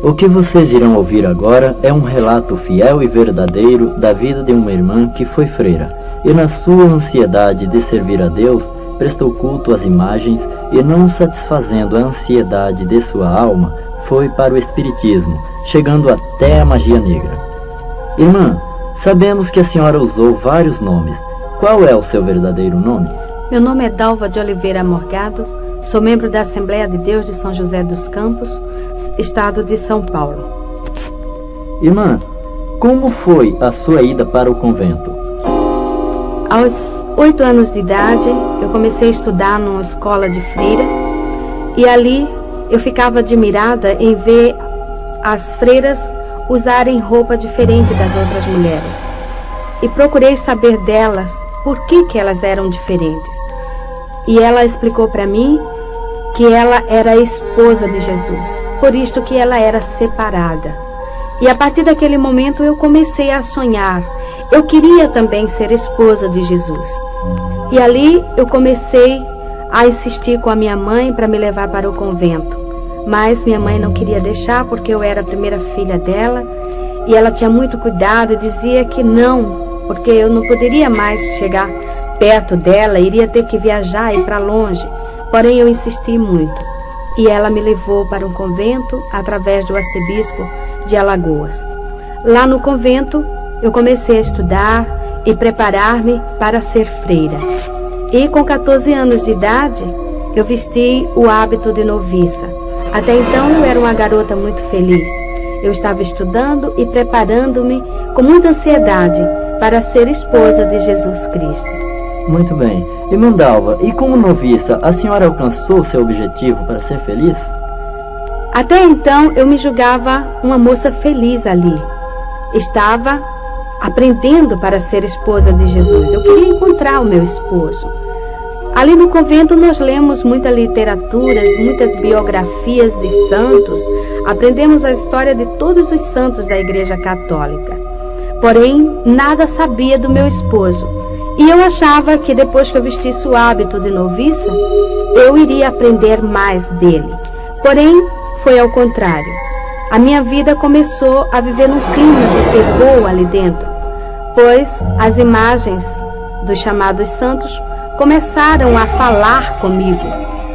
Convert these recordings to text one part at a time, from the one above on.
O que vocês irão ouvir agora é um relato fiel e verdadeiro da vida de uma irmã que foi freira e, na sua ansiedade de servir a Deus, prestou culto às imagens e, não satisfazendo a ansiedade de sua alma, foi para o espiritismo, chegando até a magia negra. Irmã, sabemos que a senhora usou vários nomes. Qual é o seu verdadeiro nome? Meu nome é Dalva de Oliveira Morgado, sou membro da Assembleia de Deus de São José dos Campos, estado de São Paulo. Irmã, como foi a sua ida para o convento? Aos 8 anos de idade, eu comecei a estudar numa escola de freira e ali eu ficava admirada em ver as freiras usarem roupa diferente das outras mulheres. E procurei saber delas por que elas eram diferentes. E ela explicou para mim que ela era a esposa de Jesus, por isto que ela era separada. E a partir daquele momento eu comecei a sonhar. Eu queria também ser esposa de Jesus. E ali eu comecei a insistir com a minha mãe para me levar para o convento. Mas minha mãe não queria deixar porque eu era a primeira filha dela. E ela tinha muito cuidado e dizia que não, porque eu não poderia mais chegar perto dela, iria ter que viajar e ir para longe. Porém eu insisti muito. E ela me levou para um convento através do arcebispo de Alagoas. Lá no convento eu comecei a estudar e preparar-me para ser freira. E com 14 anos de idade eu vesti o hábito de noviça. Até então eu era uma garota muito feliz. Eu estava estudando e preparando-me com muita ansiedade para ser esposa de Jesus Cristo. Muito bem. Irmã Dalva, e como noviça, a senhora alcançou seu objetivo para ser feliz? Até então eu me julgava uma moça feliz ali. Estava aprendendo para ser esposa de Jesus. Eu queria encontrar o meu esposo. Ali no convento nós lemos muitas literaturas, muitas biografias de santos. Aprendemos a história de todos os santos da Igreja Católica. Porém, nada sabia do meu esposo. E eu achava que depois que eu vestisse o hábito de noviça, eu iria aprender mais dele. Porém, foi ao contrário. A minha vida começou a viver num clima de terror ali dentro, pois as imagens dos chamados santos começaram a falar comigo.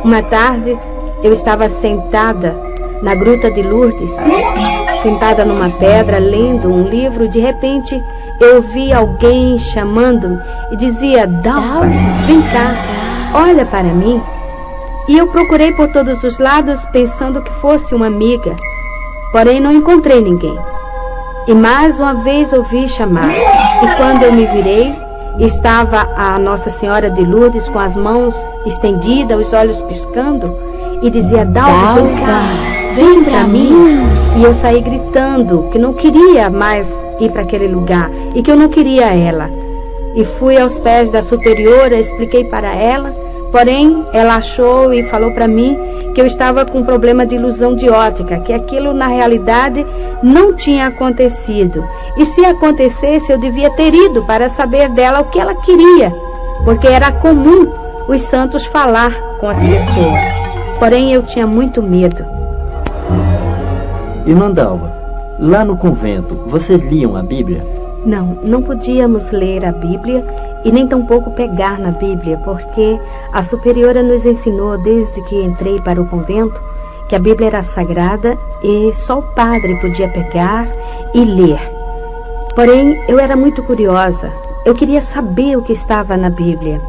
Uma tarde, eu estava sentada na Gruta de Lourdes, sentada numa pedra, lendo um livro. De repente, eu ouvi alguém chamando-me e dizia: Dalva, vem cá, olha para mim. E eu procurei por todos os lados pensando que fosse uma amiga, porém não encontrei ninguém. E mais uma vez ouvi chamar, e quando eu me virei, estava a Nossa Senhora de Lourdes com as mãos estendidas, os olhos piscando, e dizia: Dalva, vem cá, vem para mim. E eu saí gritando que não queria mais ir para aquele lugar e que eu não queria ela. E fui aos pés da superiora, expliquei para ela, porém ela achou e falou para mim que eu estava com um problema de ilusão de ótica, que aquilo na realidade não tinha acontecido. E se acontecesse, eu devia ter ido para saber dela o que ela queria, porque era comum os santos falar com as pessoas. Porém eu tinha muito medo. Irmã Dalva, lá no convento, vocês liam a Bíblia? Não podíamos ler a Bíblia e nem tampouco pegar na Bíblia, porque a superiora nos ensinou desde que entrei para o convento que a Bíblia era sagrada e só o padre podia pegar e ler. Porém, eu era muito curiosa, eu queria saber o que estava na Bíblia.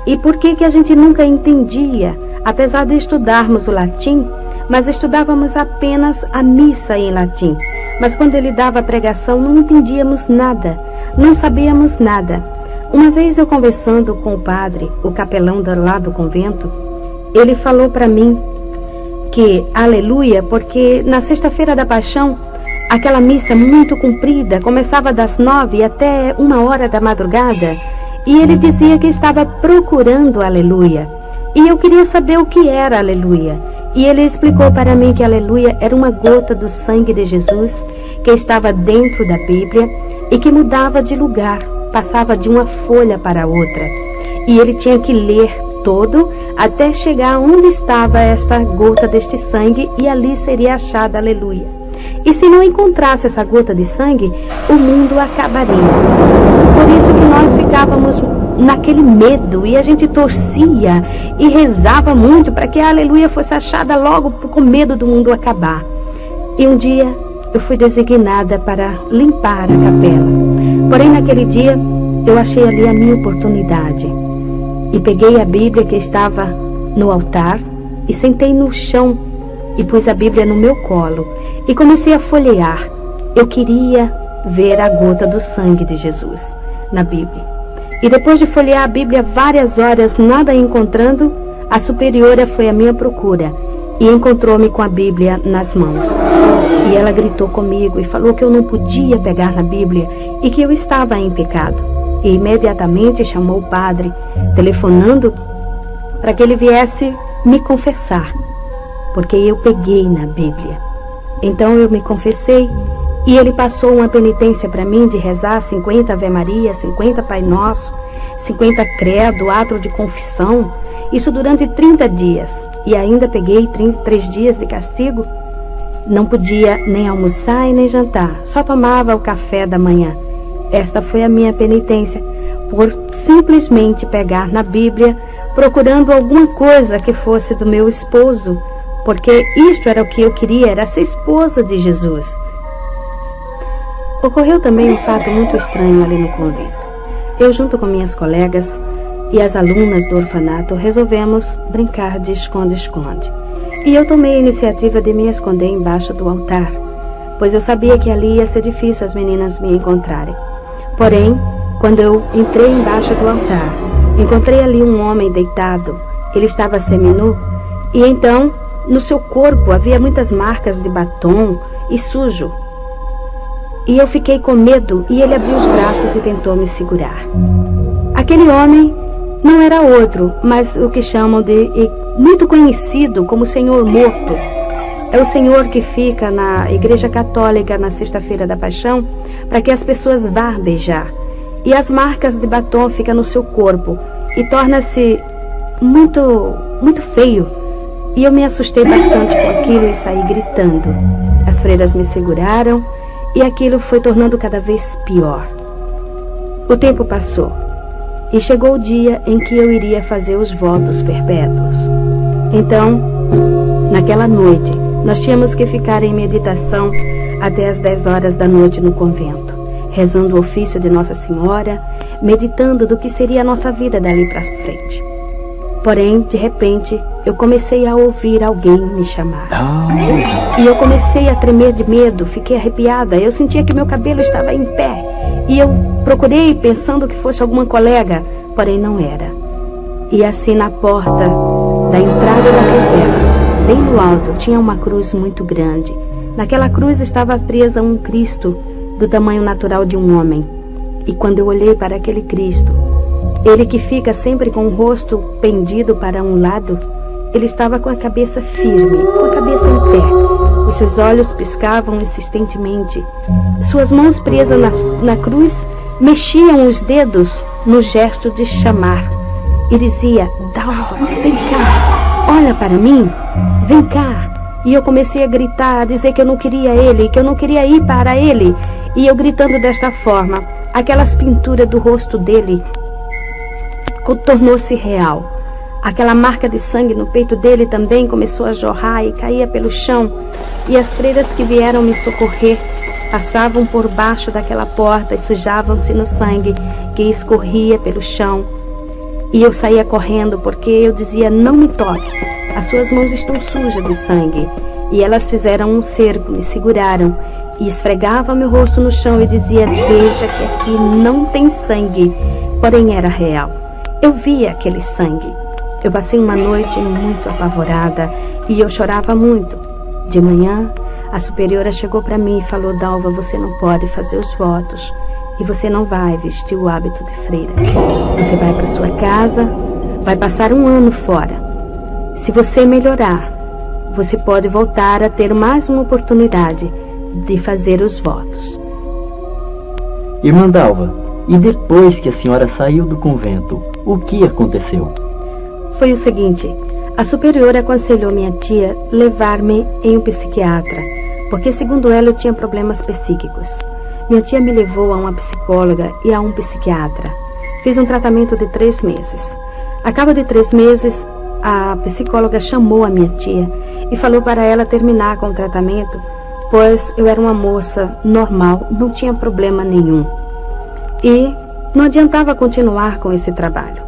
E por que a gente nunca entendia, apesar de estudarmos o latim, mas estudávamos apenas a missa em latim. Mas quando ele dava a pregação, não entendíamos nada, não sabíamos nada. Uma vez eu conversando com o padre, o capelão lá do convento, ele falou para mim que, aleluia, porque na sexta-feira da Paixão, aquela missa muito comprida, começava das 9 até 1h da madrugada, e ele dizia que estava procurando aleluia. E eu queria saber o que era aleluia. E ele explicou para mim que aleluia era uma gota do sangue de Jesus que estava dentro da Bíblia e que mudava de lugar, passava de uma folha para outra. E ele tinha que ler todo até chegar onde estava esta gota deste sangue e ali seria achada aleluia. E se não encontrasse essa gota de sangue, o mundo acabaria. Por isso que nós ficávamos naquele medo e a gente torcia e rezava muito para que a aleluia fosse achada logo com medo do mundo acabar. E um dia eu fui designada para limpar a capela. Porém, naquele dia eu achei ali a minha oportunidade e peguei a Bíblia que estava no altar e sentei no chão e pus a Bíblia no meu colo e comecei a folhear. Eu queria ver a gota do sangue de Jesus na Bíblia. E depois de folhear a Bíblia várias horas, nada encontrando, a superiora foi à minha procura e encontrou-me com a Bíblia nas mãos. E ela gritou comigo e falou que eu não podia pegar na Bíblia e que eu estava em pecado. E imediatamente chamou o padre, telefonando para que ele viesse me confessar, porque eu peguei na Bíblia. Então eu me confessei e ele passou uma penitência para mim de rezar 50 Ave Maria, 50 Pai Nosso, 50 Credo, ato de confissão, isso durante 30 dias. E ainda peguei 3 dias de castigo. Não podia nem almoçar e nem jantar, só tomava o café da manhã. Esta foi a minha penitência, por simplesmente pegar na Bíblia, procurando alguma coisa que fosse do meu esposo, porque isto era o que eu queria, era ser esposa de Jesus. Ocorreu também um fato muito estranho ali no convento. Eu, junto com minhas colegas e as alunas do orfanato, resolvemos brincar de esconde-esconde. E eu tomei a iniciativa de me esconder embaixo do altar, pois eu sabia que ali ia ser difícil as meninas me encontrarem. Porém, quando eu entrei embaixo do altar, encontrei ali um homem deitado. Ele estava seminu e então, no seu corpo havia muitas marcas de batom e sujo. E eu fiquei com medo e ele abriu os braços e tentou me segurar. Aquele homem não era outro, mas o que chamam de muito conhecido como Senhor Morto. É o Senhor que fica na Igreja Católica na Sexta-feira da Paixão para que as pessoas vá beijar. E as marcas de batom ficam no seu corpo e torna-se muito feio. E eu me assustei bastante com aquilo e saí gritando. As freiras me seguraram e aquilo foi tornando cada vez pior. O tempo passou e chegou o dia em que eu iria fazer os votos perpétuos. Então, naquela noite, nós tínhamos que ficar em meditação até as 10 horas da noite no convento, rezando o ofício de Nossa Senhora, meditando do que seria a nossa vida dali para frente. Porém, de repente, eu comecei a ouvir alguém me chamar. E eu comecei a tremer de medo, fiquei arrepiada. Eu sentia que meu cabelo estava em pé. E eu procurei pensando que fosse alguma colega, porém não era. E assim na porta da entrada da capela, bem no alto, tinha uma cruz muito grande. Naquela cruz estava presa um Cristo do tamanho natural de um homem. E quando eu olhei para aquele Cristo, ele que fica sempre com o rosto pendido para um lado, ele estava com a cabeça firme, com a cabeça em pé. Os seus olhos piscavam insistentemente. Suas mãos presas na cruz mexiam os dedos no gesto de chamar. E dizia: Dalva, vem cá, olha para mim, vem cá. E eu comecei a gritar, a dizer que eu não queria ele, que eu não queria ir para ele. E eu gritando desta forma, aquelas pinturas do rosto dele tornou-se real. Aquela marca de sangue no peito dele também começou a jorrar e caía pelo chão. E as freiras que vieram me socorrer passavam por baixo daquela porta e sujavam-se no sangue que escorria pelo chão. E eu saía correndo porque eu dizia: não me toque, as suas mãos estão sujas de sangue. E elas fizeram um cerco, me seguraram e esfregavam meu rosto no chão e dizia: veja que aqui não tem sangue. Porém era real. Eu via aquele sangue. Eu passei uma noite muito apavorada e eu chorava muito. De manhã, a superiora chegou para mim e falou: Dalva, você não pode fazer os votos e você não vai vestir o hábito de freira. Você vai para sua casa, vai passar 1 ano fora. Se você melhorar, você pode voltar a ter mais uma oportunidade de fazer os votos. Irmã Dalva, e depois que a senhora saiu do convento, o que aconteceu? Foi o seguinte: a superiora aconselhou minha tia levar-me em um psiquiatra, porque segundo ela eu tinha problemas psíquicos. Minha tia me levou a uma psicóloga e a um psiquiatra. Fiz um tratamento de 3 meses. A cabo de 3 meses, a psicóloga chamou a minha tia e falou para ela terminar com o tratamento, pois eu era uma moça normal, não tinha problema nenhum. E não adiantava continuar com esse trabalho.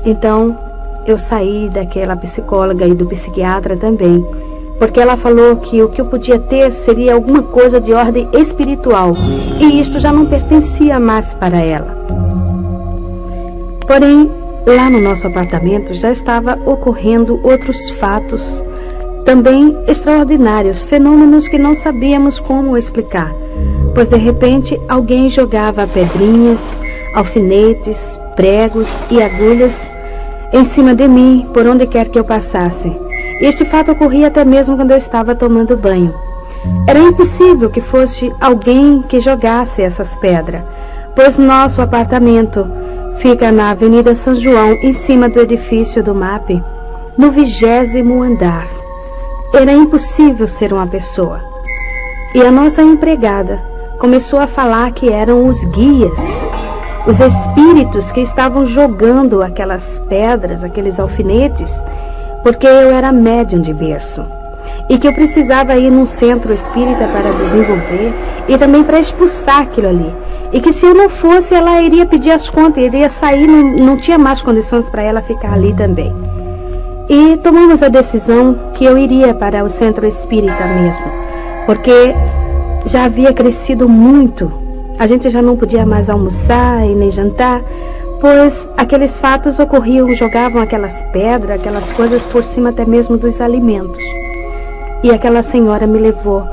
Então, eu saí daquela psicóloga e do psiquiatra também, porque ela falou que o que eu podia ter seria alguma coisa de ordem espiritual, e isto já não pertencia mais para ela. Porém, lá no nosso apartamento já estava ocorrendo outros fatos também extraordinários, fenômenos que não sabíamos como explicar, pois de repente alguém jogava pedrinhas, alfinetes, pregos e agulhas em cima de mim, por onde quer que eu passasse. Este fato ocorria até mesmo quando eu estava tomando banho. Era impossível que fosse alguém que jogasse essas pedras, pois nosso apartamento fica na Avenida São João, em cima do edifício do MAP, no 20º andar. Era impossível ser uma pessoa. E a nossa empregada começou a falar que eram os guias, os espíritos que estavam jogando aquelas pedras, aqueles alfinetes, porque eu era médium de berço e que eu precisava ir num centro espírita para desenvolver e também para expulsar aquilo ali, e que se eu não fosse, ela iria pedir as contas, iria sair, não tinha mais condições para ela ficar ali também. E tomamos a decisão que eu iria para o centro espírita mesmo, porque já havia crescido muito, a gente já não podia mais almoçar e nem jantar, pois aqueles fatos ocorriam, jogavam aquelas pedras, aquelas coisas por cima até mesmo dos alimentos. E aquela senhora me levou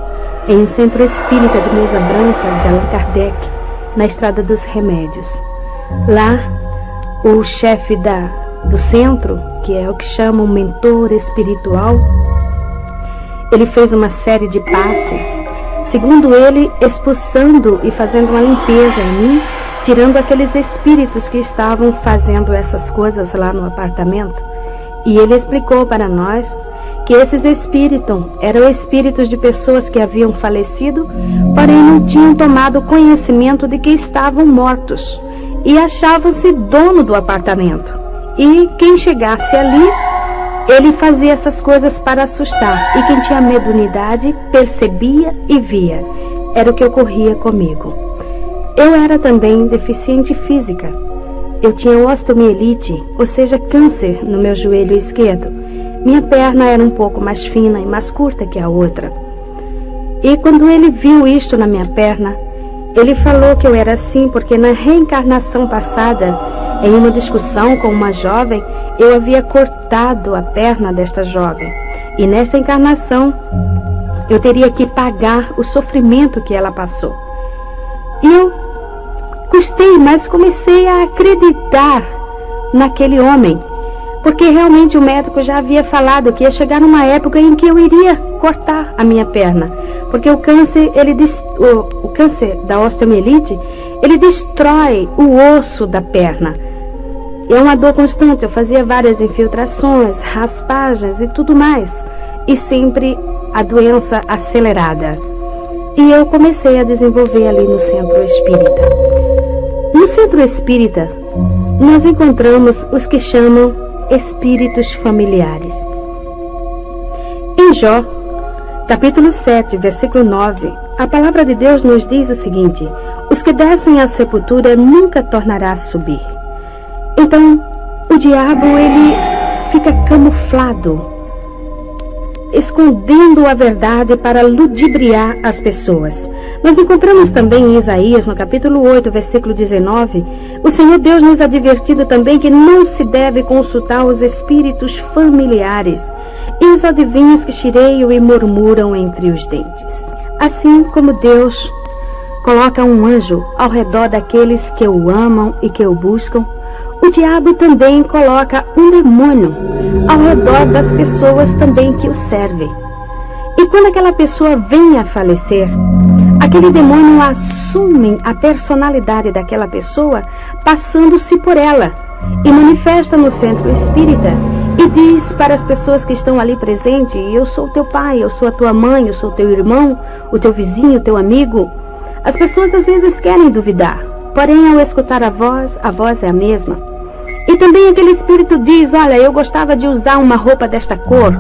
em um centro espírita de mesa branca de Allan Kardec, na Estrada dos Remédios. Lá, o chefe do centro, que é o que chama um mentor espiritual, ele fez uma série de passes, segundo ele, expulsando e fazendo uma limpeza em mim, tirando aqueles espíritos que estavam fazendo essas coisas lá no apartamento. E ele explicou para nós que esses espíritos eram espíritos de pessoas que haviam falecido, porém não tinham tomado conhecimento de que estavam mortos e achavam-se dono do apartamento. E quem chegasse ali, ele fazia essas coisas para assustar, e quem tinha mediunidade percebia e via. Era o que ocorria comigo. Eu era também deficiente física. Eu tinha osteomielite, ou seja, câncer no meu joelho esquerdo. Minha perna era um pouco mais fina e mais curta que a outra. E quando ele viu isto na minha perna, ele falou que eu era assim porque na reencarnação passada, em uma discussão com uma jovem, eu havia cortado a perna desta jovem. E nesta encarnação, eu teria que pagar o sofrimento que ela passou. E eu custei, mas comecei a acreditar naquele homem, porque realmente o médico já havia falado que ia chegar numa época em que eu iria cortar a minha perna, porque o câncer, o câncer da osteomielite, ele destrói o osso da perna. É uma dor constante, eu fazia várias infiltrações, raspagens e tudo mais, e sempre a doença acelerada. E eu comecei a desenvolver ali no centro espírita. No centro espírita, nós encontramos os que chamam espíritos familiares. Em Jó, capítulo 7, versículo 9, a palavra de Deus nos diz o seguinte: os que descem à sepultura nunca tornará a subir. Então, o diabo, ele fica camuflado, escondendo a verdade para ludibriar as pessoas. Nós encontramos também em Isaías, no capítulo 8, versículo 19, o Senhor Deus nos advertindo também que não se deve consultar os espíritos familiares e os adivinhos que chireiam e murmuram entre os dentes. Assim como Deus coloca um anjo ao redor daqueles que o amam e que o buscam, o diabo também coloca um demônio ao redor das pessoas também que o servem. E quando aquela pessoa vem a falecer, aquele demônio assume a personalidade daquela pessoa, passando-se por ela, e manifesta no centro espírita, e ele diz para as pessoas que estão ali presentes: eu sou o teu pai, eu sou a tua mãe, eu sou o teu irmão, o teu vizinho, o teu amigo. As pessoas às vezes querem duvidar, porém ao escutar a voz é a mesma. E também aquele espírito diz: olha, eu gostava de usar uma roupa desta cor,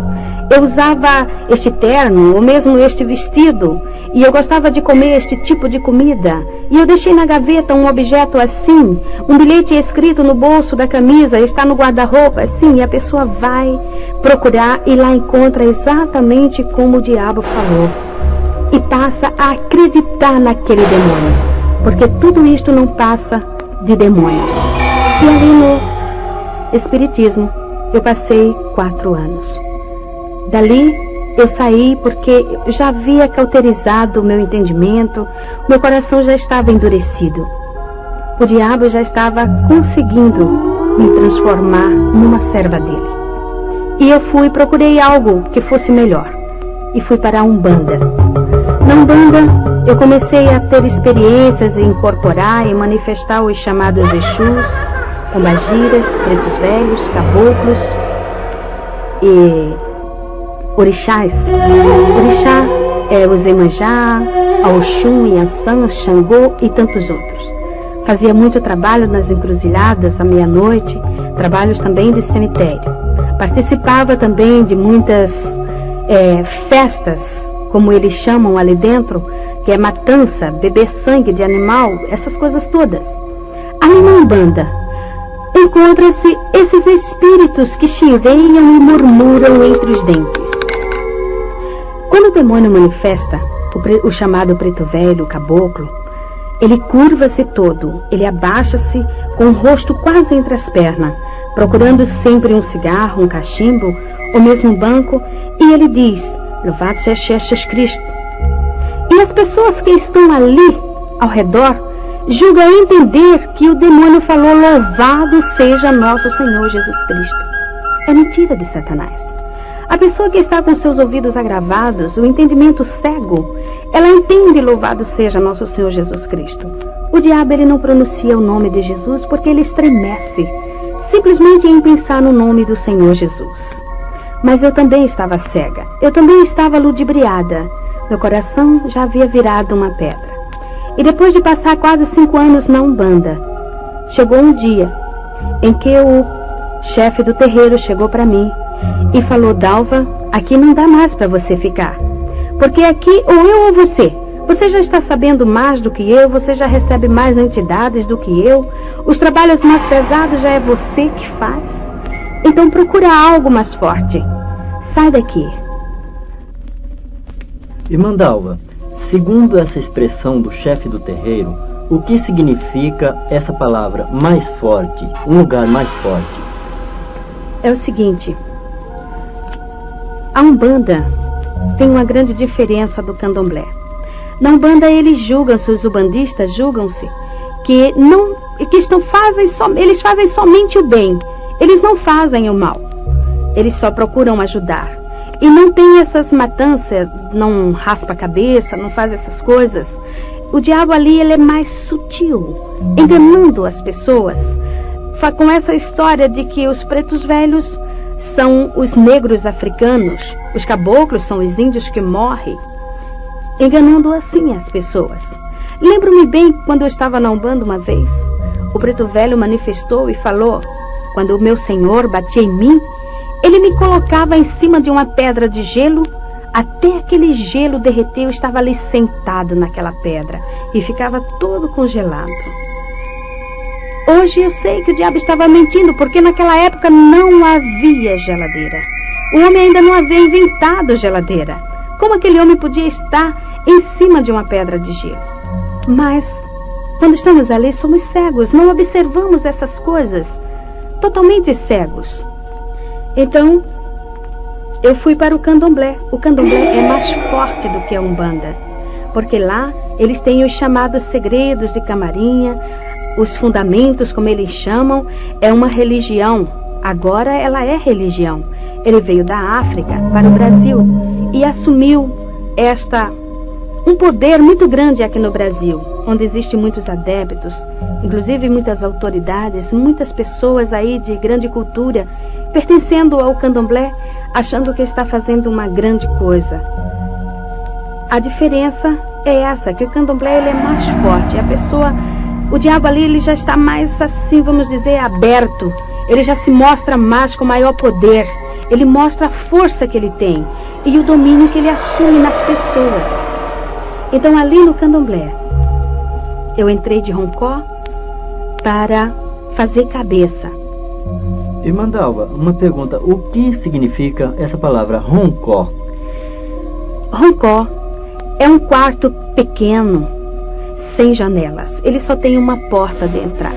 eu usava este terno, ou mesmo este vestido, e eu gostava de comer este tipo de comida, e eu deixei na gaveta um objeto assim, um bilhete escrito no bolso da camisa, está no guarda-roupa assim, e a pessoa vai procurar e lá encontra exatamente como o diabo falou, e passa a acreditar naquele demônio, porque tudo isto não passa de demônios. E ali no Espiritismo eu passei 4 anos. Dali eu saí porque eu já havia cauterizado o meu entendimento, meu coração já estava endurecido. O diabo já estava conseguindo me transformar numa serva dele. E eu procurei algo que fosse melhor, e fui para a Umbanda. Na Umbanda eu comecei a ter experiências em incorporar e manifestar os chamados Exus, pombagiras, pretos velhos, caboclos e orixás. Orixá é o Zemanjá, a Oxum, Yansan, Xangô e tantos outros. Fazia muito trabalho nas encruzilhadas à meia-noite, trabalhos também de cemitério. Participava também de muitas festas, como eles chamam ali dentro, que é matança, beber sangue de animal, essas coisas todas. Ali na Umbanda encontram-se esses espíritos que cheireiam e murmuram entre os dentes. Quando o demônio manifesta, o chamado preto velho, o caboclo, ele curva-se todo, ele abaixa-se com o rosto quase entre as pernas, procurando sempre um cigarro, um cachimbo, ou mesmo um banco, e ele diz: louvado seja Jesus Cristo. E as pessoas que estão ali ao redor julgam entender que o demônio falou: louvado seja nosso Senhor Jesus Cristo. É mentira de Satanás. A pessoa que está com seus ouvidos agravados, o entendimento cego, ela entende: louvado seja nosso Senhor Jesus Cristo. O diabo, ele não pronuncia o nome de Jesus porque ele estremece, simplesmente em pensar no nome do Senhor Jesus. Mas eu também estava cega, eu também estava ludibriada, meu coração já havia virado uma pedra. E depois de passar quase 5 anos na Umbanda, chegou um dia em que o chefe do terreiro chegou para mim e falou: Dalva, aqui não dá mais para você ficar, porque aqui ou eu ou você já está sabendo mais do que eu, você já recebe mais entidades do que eu, os trabalhos mais pesados já é você que faz, então procura algo mais forte, sai daqui. Irmã Dalva, segundo essa expressão do chefe do terreiro, o que significa essa palavra mais forte, um lugar mais forte? É o seguinte, a Umbanda tem uma grande diferença do Candomblé. Na Umbanda eles julgam-se, os ubandistas julgam-se que eles fazem somente o bem, eles não fazem o mal, eles só procuram ajudar. E não tem essas matanças, não raspa a cabeça, não faz essas coisas. O diabo ali, ele é mais sutil, enganando as pessoas, com essa história de que os pretos velhos são os negros africanos, os caboclos são os índios que morrem, enganando assim as pessoas. Lembro-me bem quando eu estava na Umbanda uma vez, o preto velho manifestou e falou: quando o meu senhor batia em mim, ele me colocava em cima de uma pedra de gelo, até aquele gelo derreter. Eu estava ali sentado naquela pedra e ficava todo congelado. Hoje eu sei que o diabo estava mentindo, porque naquela época não havia geladeira. O homem ainda não havia inventado geladeira. Como aquele homem podia estar em cima de uma pedra de gelo? Mas, quando estamos ali, somos cegos, não observamos essas coisas, totalmente cegos. Então, eu fui para o Candomblé. O Candomblé é mais forte do que a Umbanda, porque lá eles têm os chamados segredos de camarinha, os fundamentos, como eles chamam, é uma religião. Agora ela é religião. Ele veio da África para o Brasil e assumiu um poder muito grande aqui no Brasil, onde existem muitos adeptos inclusive muitas autoridades, muitas pessoas aí de grande cultura, pertencendo ao candomblé, achando que está fazendo uma grande coisa. A diferença é essa, que o candomblé ele é mais forte. A pessoa, o diabo ali, ele já está mais assim, vamos dizer, aberto. Ele já se mostra mais com maior poder. Ele mostra a força que ele tem e o domínio que ele assume nas pessoas. Então ali no candomblé, eu entrei de roncó para fazer cabeça. Irmã Dalva, uma pergunta. O que significa essa palavra roncó? Roncó é um quarto pequeno, sem janelas. Ele só tem uma porta de entrada.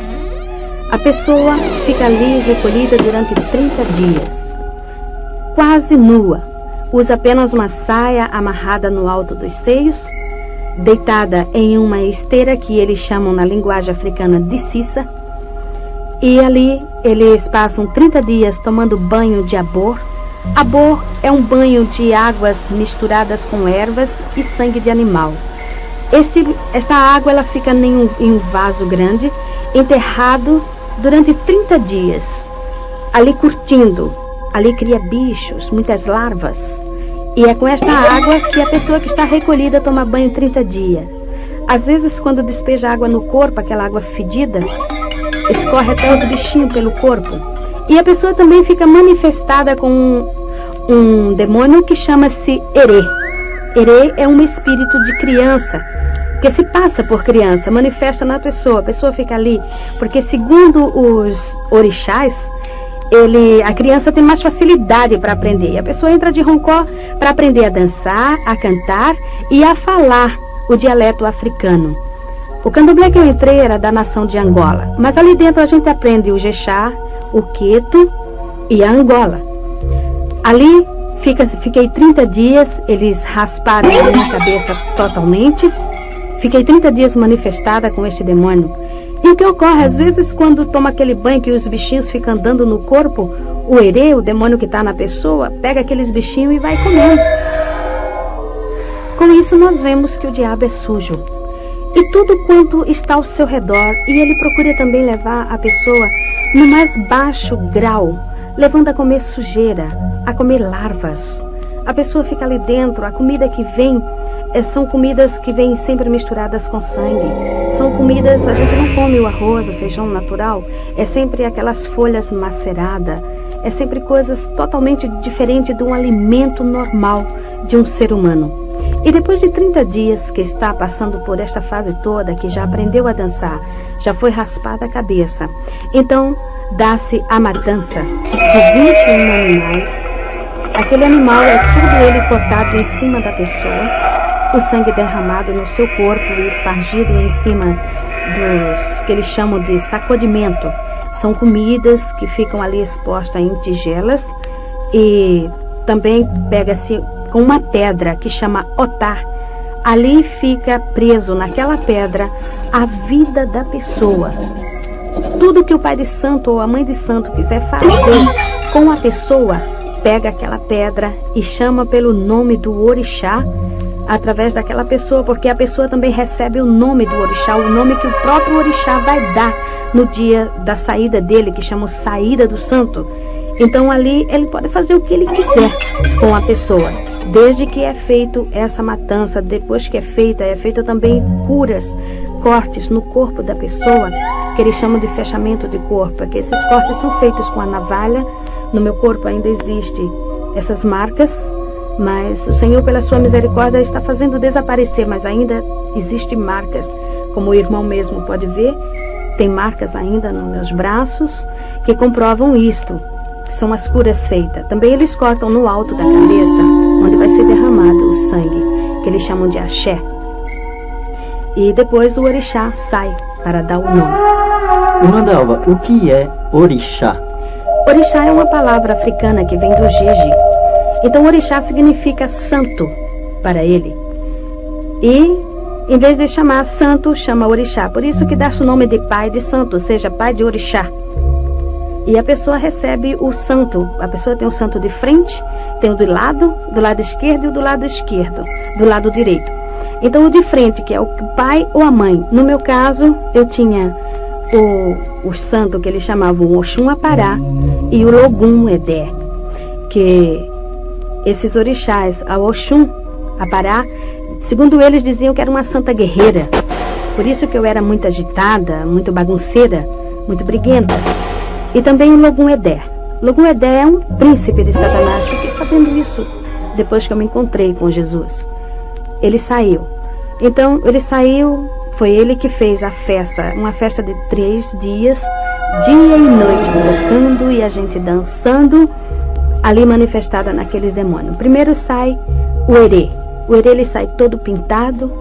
A pessoa fica ali recolhida durante 30 dias, quase nua. Usa apenas uma saia amarrada no alto dos seios, deitada em uma esteira que eles chamam na linguagem africana de sissa. E ali eles passam 30 dias tomando banho de abor. Abor é um banho de águas misturadas com ervas e sangue de animal. Esta água ela fica em um vaso grande, enterrado durante 30 dias, ali curtindo. Ali cria bichos, muitas larvas. E é com esta água que a pessoa que está recolhida toma banho 30 dias. Às vezes, quando despeja água no corpo, aquela água fedida, escorre até os bichinhos pelo corpo. E a pessoa também fica manifestada com um demônio que chama-se Erê. Erê é um espírito de criança, que se passa por criança, manifesta na pessoa. A pessoa fica ali, porque segundo os orixás, a criança tem mais facilidade para aprender. A pessoa entra de roncó para aprender a dançar, a cantar e a falar o dialeto africano. O candomblé que eu entrei era da nação de Angola, mas ali dentro a gente aprende o Jexá, o Queto e a Angola. Ali fiquei 30 dias, eles rasparam a minha cabeça totalmente. Fiquei 30 dias manifestada com este demônio. E o que ocorre, às vezes, quando toma aquele banho que os bichinhos ficam andando no corpo, o Erê, o demônio que está na pessoa, pega aqueles bichinhos e vai comendo. Com isso, nós vemos que o diabo é sujo. E tudo quanto está ao seu redor, e ele procura também levar a pessoa no mais baixo grau, levando a comer sujeira, a comer larvas. A pessoa fica ali dentro, a comida que vem são comidas que vêm sempre misturadas com sangue. São comidas, a gente não come o arroz, o feijão natural, é sempre aquelas folhas maceradas, é sempre coisas totalmente diferentes de um alimento normal de um ser humano. E depois de 30 dias que está passando por esta fase toda, que já aprendeu a dançar, já foi raspada a cabeça, então dá-se a matança de 21 animais. Aquele animal é tudo ele cortado em cima da pessoa, o sangue derramado no seu corpo e espargido em cima dos que eles chamam de sacudimento. São comidas que ficam ali expostas em tigelas e também pega-se com uma pedra que chama otá. Ali fica preso naquela pedra a vida da pessoa. Tudo que o pai de santo ou a mãe de santo quiser fazer com a pessoa, pega aquela pedra e chama pelo nome do orixá através daquela pessoa, porque a pessoa também recebe o nome do orixá, o nome que o próprio orixá vai dar no dia da saída dele, que chama saída do santo. Então ali ele pode fazer o que ele quiser com a pessoa, desde que é feito essa matança. Depois que é feito também curas, cortes no corpo da pessoa, que eles chamam de fechamento de corpo, que esses cortes são feitos com a navalha. No meu corpo ainda existem essas marcas, mas o Senhor, pela sua misericórdia, está fazendo desaparecer, mas ainda existem marcas, como o irmão mesmo pode ver, tem marcas ainda nos meus braços, que comprovam isto, que são as curas feitas. Também eles cortam no alto da cabeça, onde vai ser derramado o sangue, que eles chamam de axé. E depois o orixá sai para dar o nome. Irmã Dalva, o que é orixá? Orixá é uma palavra africana que vem do jeje. Então orixá significa santo para ele. E em vez de chamar santo, chama orixá. Por isso que dá-se o nome de pai de santo, ou seja, pai de orixá. E a pessoa recebe o santo. A pessoa tem o santo de frente, tem o do lado esquerdo e o do lado esquerdo, do lado direito. Então o de frente, que é o pai ou a mãe. No meu caso, eu tinha o santo que eles chamavam o Oxum Apará e o Logum Edé, que esses orixás, a Oxum Apará, segundo eles diziam que era uma santa guerreira. Por isso que eu era muito agitada, muito bagunceira, muito briguenta. E também o Logum Edé. Logum Edé é um príncipe de Satanás. Fiquei sabendo isso depois que eu me encontrei com Jesus. Ele saiu. Então, ele saiu, foi ele que fez a festa, uma festa de 3 dias, dia e noite, tocando e a gente dançando, ali manifestada naqueles demônios. Primeiro sai o Herê. O Herê, ele sai todo pintado,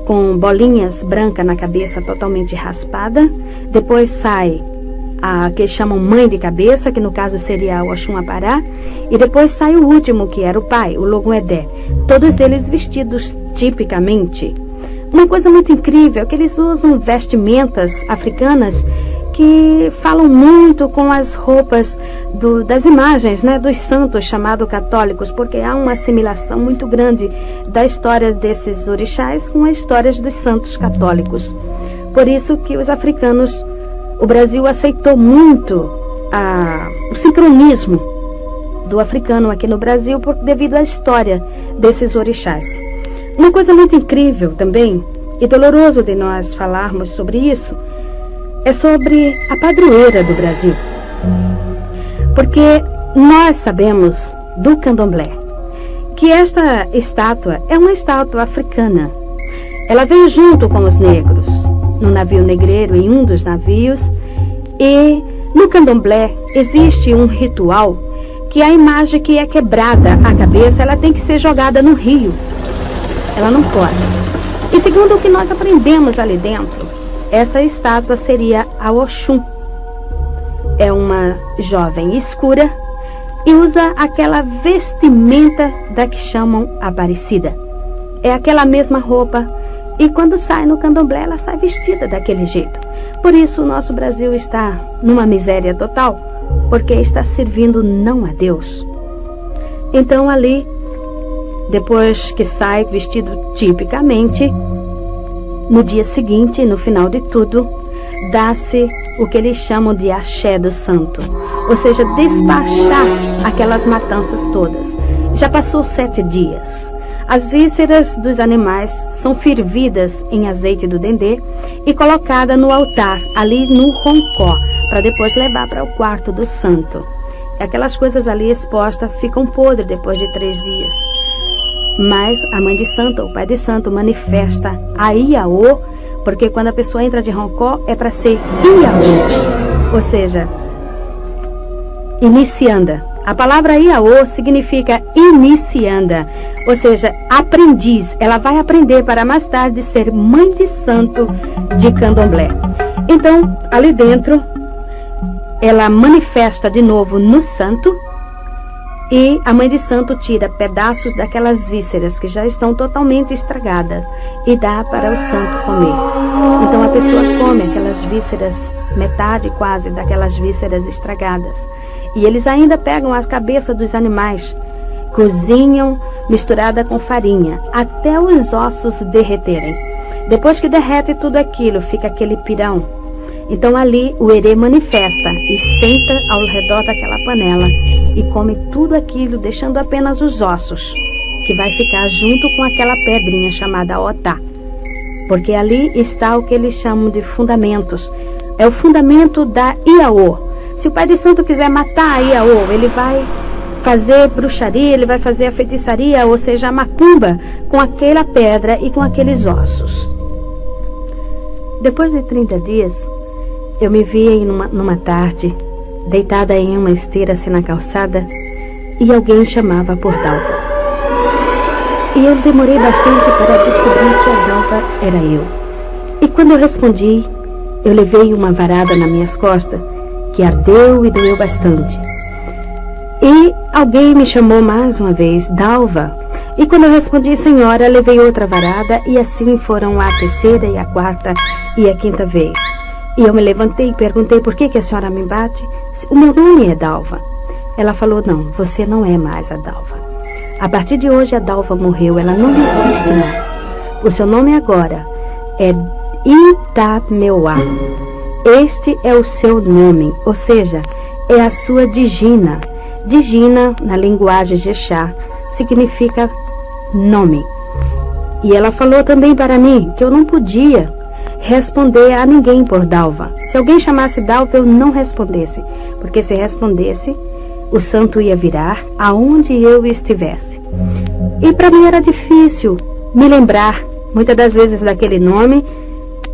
com bolinhas brancas na cabeça, totalmente raspada. Depois sai a que chamam mãe de cabeça, que no caso seria o Oxum Apará. E depois sai o último, que era o pai, o Logum Edé. Todos eles vestidos tipicamente. Uma coisa muito incrível é que eles usam vestimentas africanas que falam muito com as roupas das imagens, né, dos santos chamados católicos, porque há uma assimilação muito grande da história desses orixás com as histórias dos santos católicos. Por isso que os africanos, o Brasil aceitou muito o sincronismo do africano aqui no Brasil devido à história desses orixás. Uma coisa muito incrível também, e doloroso de nós falarmos sobre isso, é sobre a padroeira do Brasil. Porque nós sabemos do candomblé que esta estátua é uma estátua africana. Ela veio junto com os negros no navio negreiro, em um dos navios, e no candomblé existe um ritual que a imagem que é quebrada a cabeça, ela tem que ser jogada no rio. Ela não pode. E segundo o que nós aprendemos ali dentro, essa estátua seria a Oxum. É uma jovem escura e usa aquela vestimenta da que chamam Aparecida. É aquela mesma roupa e quando sai no candomblé ela sai vestida daquele jeito. Por isso o nosso Brasil está numa miséria total, porque está servindo não a Deus. Então ali, depois que sai vestido tipicamente, no dia seguinte, no final de tudo, dá-se o que eles chamam de axé do santo, ou seja, despachar aquelas matanças todas. Já passou 7 dias. As vísceras dos animais são fervidas em azeite do dendê e colocadas no altar, ali no roncó, para depois levar para o quarto do santo. Aquelas coisas ali expostas ficam podres depois de 3 dias. Mas a mãe de santo, o pai de santo, manifesta a Iaô, porque quando a pessoa entra de roncó é para ser Iaô, ou seja, inicianda. A palavra Iaô significa inicianda, ou seja, aprendiz. Ela vai aprender para mais tarde ser mãe de santo de candomblé. Então, ali dentro, ela manifesta de novo no santo e a mãe de santo tira pedaços daquelas vísceras que já estão totalmente estragadas e dá para o santo comer. Então a pessoa come aquelas vísceras, metade quase daquelas vísceras estragadas. E eles ainda pegam a cabeça dos animais, cozinham misturada com farinha, até os ossos derreterem. Depois que derrete tudo aquilo, fica aquele pirão. Então ali o Herê manifesta e senta ao redor daquela panela e come tudo aquilo, deixando apenas os ossos, que vai ficar junto com aquela pedrinha chamada Otá. Porque ali está o que eles chamam de fundamentos. É o fundamento da Iaô. Se o pai de santo quiser matar a Iaô, ele vai fazer bruxaria, ele vai fazer a feitiçaria, ou seja, a macumba, com aquela pedra e com aqueles ossos. Depois de 30 dias, eu me vi numa tarde, deitada em uma esteira assim na calçada, e alguém chamava por Dalva. E eu demorei bastante para descobrir que a Dalva era eu. E quando eu respondi, eu levei uma varada nas minhas costas, que ardeu e doeu bastante. E alguém me chamou mais uma vez, Dalva. E quando eu respondi, senhora, levei outra varada, e assim foram a 3ª e a 4ª e a 5ª vez. E eu me levantei e perguntei, por que a senhora me bate? O meu nome é Dalva. Ela falou, não, você não é mais a Dalva. A partir de hoje a Dalva morreu, ela não existe mais. O seu nome agora é Itameuá. este é o seu nome, ou seja, é a sua Digina. Digina, na linguagem Jexá, significa nome. E ela falou também para mim que eu não podia responder a ninguém por Dalva. Se alguém chamasse Dalva, eu não respondesse, porque se respondesse, o santo ia virar aonde eu estivesse. E para mim era difícil me lembrar, muitas das vezes, daquele nome.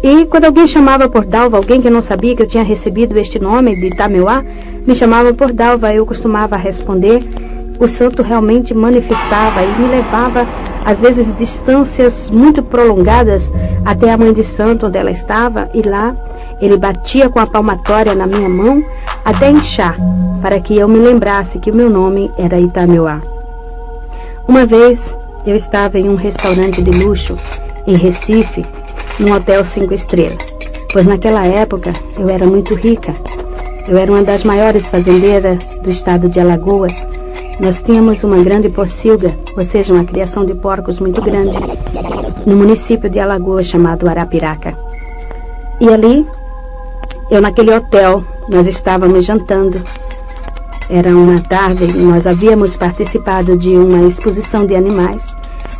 E quando alguém chamava por Dalva, alguém que não sabia que eu tinha recebido este nome de Itameuá, me chamava por Dalva, eu costumava responder. O santo realmente manifestava e me levava, às vezes, distâncias muito prolongadas até a mãe de santo, onde ela estava, e lá ele batia com a palmatória na minha mão até inchar, para que eu me lembrasse que o meu nome era Itameuá. Uma vez eu estava em um restaurante de luxo em Recife, num hotel 5 estrelas, pois naquela época eu era muito rica. Eu era uma das maiores fazendeiras do estado de Alagoas. Nós tínhamos uma grande pocilga, ou seja, uma criação de porcos muito grande, no município de Alagoas chamado Arapiraca. E ali, eu naquele hotel, nós estávamos jantando. Era uma tarde, nós havíamos participado de uma exposição de animais.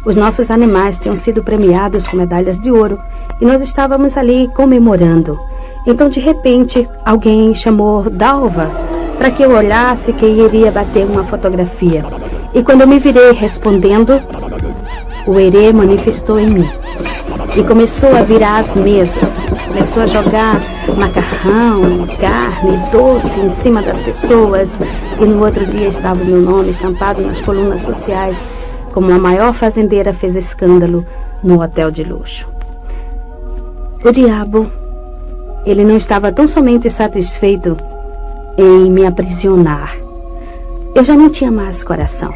Os nossos animais tinham sido premiados com medalhas de ouro e nós estávamos ali comemorando. Então, de repente, alguém chamou Dalva para que eu olhasse que iria bater uma fotografia. E quando eu me virei respondendo, o Herê manifestou em mim e começou a virar as mesas, começou a jogar macarrão, carne, doce em cima das pessoas, e no outro dia estava o meu nome estampado nas colunas sociais, como a maior fazendeira fez escândalo no hotel de luxo. O diabo, ele não estava tão somente satisfeito em me aprisionar. Eu já não tinha mais coração.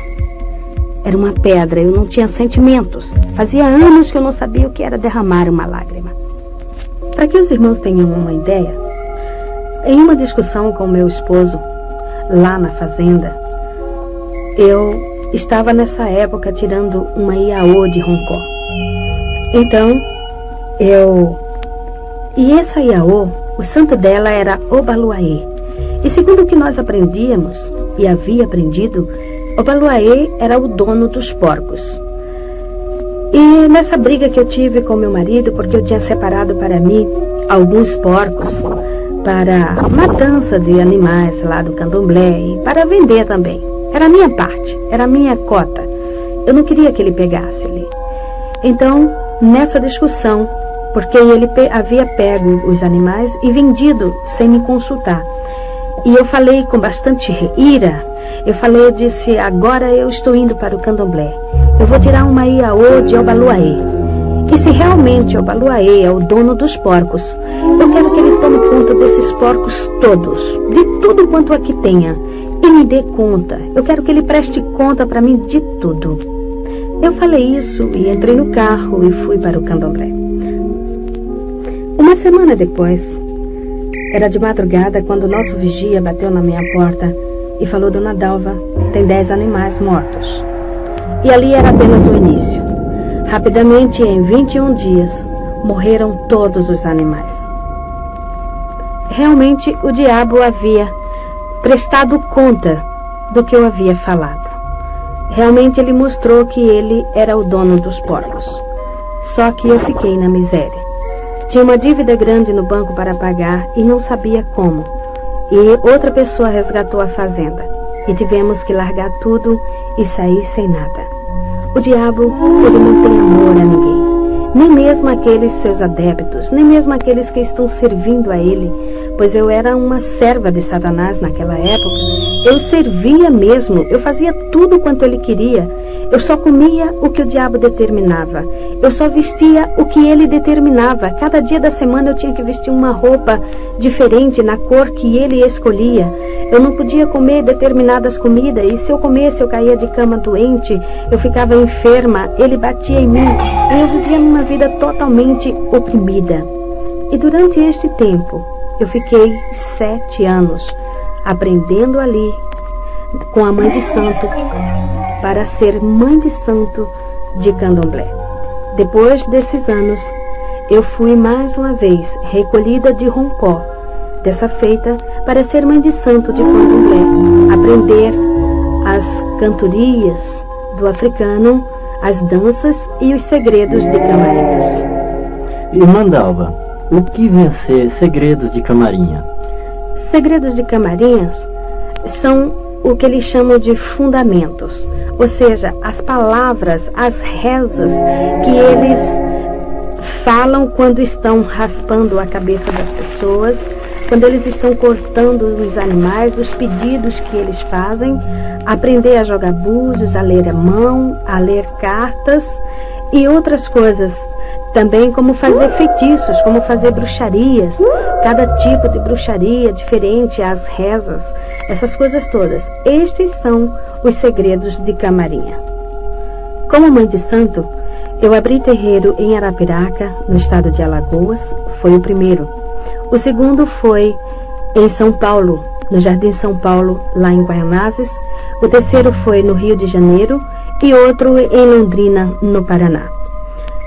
Era uma pedra, eu não tinha sentimentos. Fazia anos que eu não sabia o que era derramar uma lágrima. Para que os irmãos tenham uma ideia, em uma discussão com meu esposo, lá na fazenda, eu estava nessa época tirando uma Iaô de Roncó. Então, E essa Iaô, o santo dela era Obaluaê. E segundo o que nós aprendíamos, e havia aprendido, Obaluaê era o dono dos porcos. E nessa briga que eu tive com meu marido, porque eu tinha separado para mim alguns porcos para matança de animais lá do candomblé e para vender também. Era a minha parte, era a minha cota. Eu não queria que ele pegasse ali. Então, nessa discussão, porque ele havia pego os animais e vendido sem me consultar. E eu falei com bastante ira, eu disse, agora eu estou indo para o candomblé. Eu vou tirar uma Iaô de Obaluaê. E se realmente Obaluaê é o dono dos porcos, eu quero que ele tome conta desses porcos todos, de tudo quanto aqui tenha, e me dê conta. Eu quero que ele preste conta para mim de tudo. Eu falei isso e entrei no carro e fui para o candomblé. Uma semana depois, era de madrugada quando o nosso vigia bateu na minha porta e falou, Dona Dalva, tem 10 animais mortos. E ali era apenas o início. Rapidamente, em 21 dias, morreram todos os animais. Realmente, o diabo havia prestado conta do que eu havia falado. Realmente, ele mostrou que ele era o dono dos porcos. Só que eu fiquei na miséria. Tinha uma dívida grande no banco para pagar e não sabia como. E outra pessoa resgatou a fazenda. E tivemos que largar tudo e sair sem nada. O diabo, ele não tem amor a ninguém. Nem mesmo aqueles seus adeptos, nem mesmo aqueles que estão servindo a ele. Pois eu era uma serva de Satanás naquela época. Eu servia mesmo, eu fazia tudo quanto ele queria. Eu só comia o que o diabo determinava. Eu só vestia o que ele determinava. Cada dia da semana eu tinha que vestir uma roupa diferente na cor que ele escolhia. Eu não podia comer determinadas comidas. E se eu comesse, eu caía de cama doente. Eu ficava enferma. Ele batia em mim. E eu vivia numa vida totalmente oprimida. E durante este tempo, eu fiquei 7 anos aprendendo ali com a mãe de santo para ser mãe de santo de candomblé. Depois desses anos, eu fui mais uma vez recolhida de Roncó dessa feita para ser mãe de santo de candomblé, aprender as cantorias do africano, as danças e os segredos de Camarinhas. Irmã Dalva, o que vem a ser segredos de Camarinha? Segredos de Camarinhas são o que eles chamam de fundamentos, ou seja, as palavras, as rezas que eles falam quando estão raspando a cabeça das pessoas, quando eles estão cortando os animais, os pedidos que eles fazem, aprender a jogar búzios, a ler a mão, a ler cartas e outras coisas. Também como fazer feitiços, como fazer bruxarias, cada tipo de bruxaria diferente, as rezas, essas coisas todas. Estes são os segredos de Camarinha. Como mãe de santo, eu abri terreiro em Arapiraca, no estado de Alagoas, foi o primeiro. O segundo foi em São Paulo, no Jardim São Paulo, lá em Guaianazes. O terceiro foi no Rio de Janeiro e outro em Londrina, no Paraná.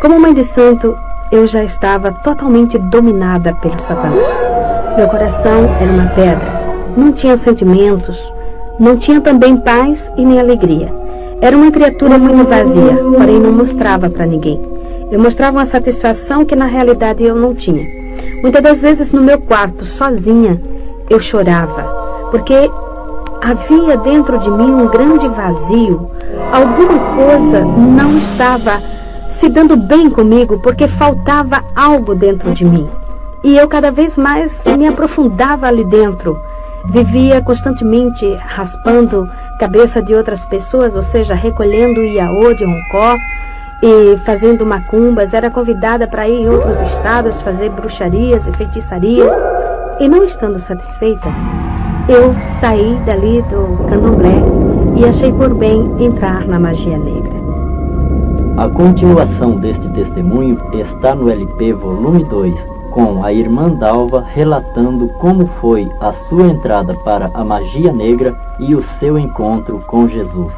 Como mãe de santo, eu já estava totalmente dominada pelo Satanás. Meu coração era uma pedra, não tinha sentimentos, não tinha também paz e nem alegria. Era uma criatura muito vazia, porém não mostrava para ninguém. Eu mostrava uma satisfação que na realidade eu não tinha. Muitas das vezes no meu quarto, sozinha, eu chorava, porque havia dentro de mim um grande vazio. Alguma coisa não estava se dando bem comigo, porque faltava algo dentro de mim. E eu cada vez mais me aprofundava ali dentro. Vivia constantemente raspando cabeça de outras pessoas, ou seja, recolhendo iaô de roncó e fazendo macumbas. Era convidada para ir em outros estados fazer bruxarias e feitiçarias. E não estando satisfeita, eu saí dali do candomblé e achei por bem entrar na magia negra. A continuação deste testemunho está no LP volume 2, com a irmã Dalva relatando como foi a sua entrada para a magia negra e o seu encontro com Jesus.